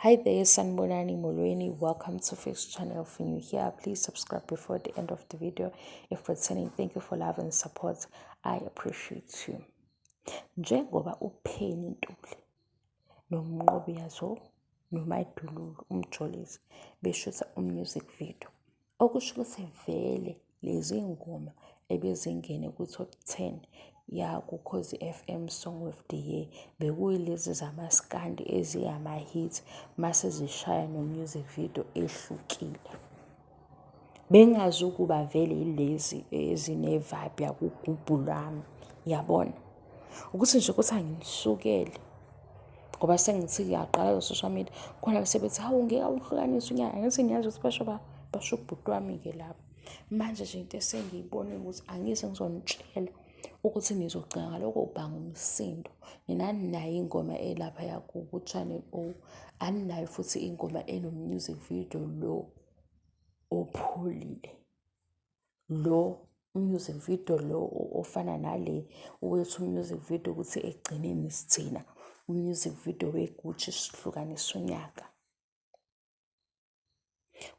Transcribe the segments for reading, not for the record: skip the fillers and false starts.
Hi there, Sanbonani Molweni. Welcome to Fix Channel. If you're new here, please subscribe before the end of the video. If returning, thank you for love and support. I appreciate you. Njengoba uPenny Ntuli noMnqobi Yazo noMaDululu uMjolisi beshutha music video, okusho ukuthi vele lezi ngoma ebezingene ku-top 10 yakuKhozi FM Song of the Year bekuyilezi zamaskandi eziyama-hit mase zishaya no-music video ehlukile. Bengazi ukuba vele yilezi ezine-vibe yakugubhu lwami, yabona ukuthi nje ukuthi angisukele ngoba sengithi ngiyaqala ku-social media khona sebethi hawu ngeke awuhlukanise unyaka, ngithi niyazi ukuthi basho ubhuti wami-ke lapho. Manje nje into esengiyibonile ukuthi angize ngizonitshela ukuthi nizogcina ngalokho ubhanga umsindo. Nina ninayo ingoma elaphaya ku-Channel O, aninayo futhi ingoma eno-music video lo opholile. Lo music video lo ofana nale wethu music video ukuthi egcineni sithina music video weGucci sihlukanisa unyaka.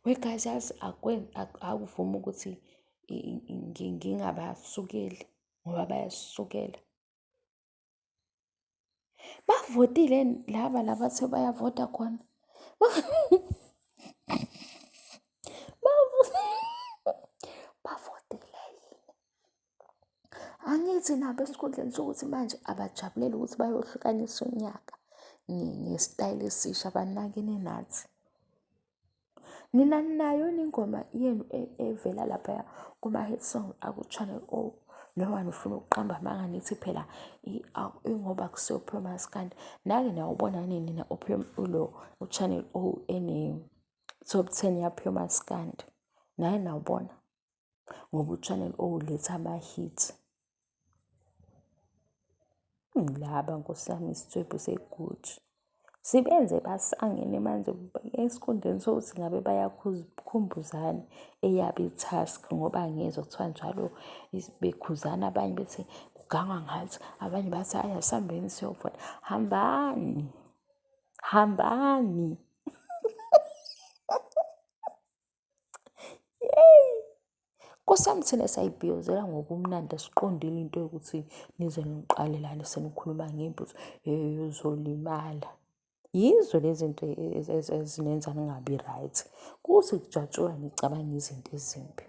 Guys, yazi akuvumi ukuthi ngingabasukeli ngoba bayasukela. Bavotile laba bathe bayavota khona. Bavotile yini? Angithi nabo esikhundleni sokuthi manje abajabulele ukuthi bayohlukanisa unyaka ngesitayile esisha abanakene nathi. Nina ninayo ingoma yenu evela laphaya kuma-hit song aku-Channel O, noma nifuna ukuqamba amanga nithi phela ingoba kusiyo uphiwe maskandi. Nake nawubona nina ulo u-Channel O ene-top 10 yaphiwe maskandi. Naye nawubona ngoba u-Channel O uletha ama-hit. Laba Nkosi yami isithwebhu seguji sibenze basangene manje esikhundleni sokuthi ngabe bayakhumbuzana eyabo i-task, ngoba ngezwa kuthiwa njalo bekhuzana, abanye bethi kugangwa ngathi, abanye bathi hhayi asihambeni siyovota. Hambani Nkosi yami, thina sayibhiyozela ngobumnandi siqondile into yokuthi nize niqalelane senikhuluma ngembuzo yozolimala. Yizo lezi zinto ezinenza ningabi right, kuthi kujatshulwa nicabanga izinto ezimbi.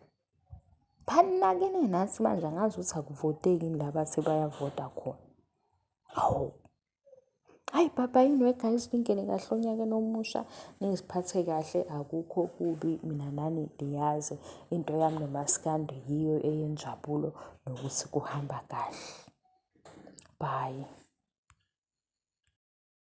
Banakene nathi manje, angazi ukuthi akuvoteki la bathi bayavota khona. Hawu, hayi baba yini guys, ningene kahle onyakeni omusha, niziphathe kahle, akukho kubi. Mina nani niyazi into yami nomaskandi yiyo eyenjabulo nokuthi kuhamba kahle. Bye.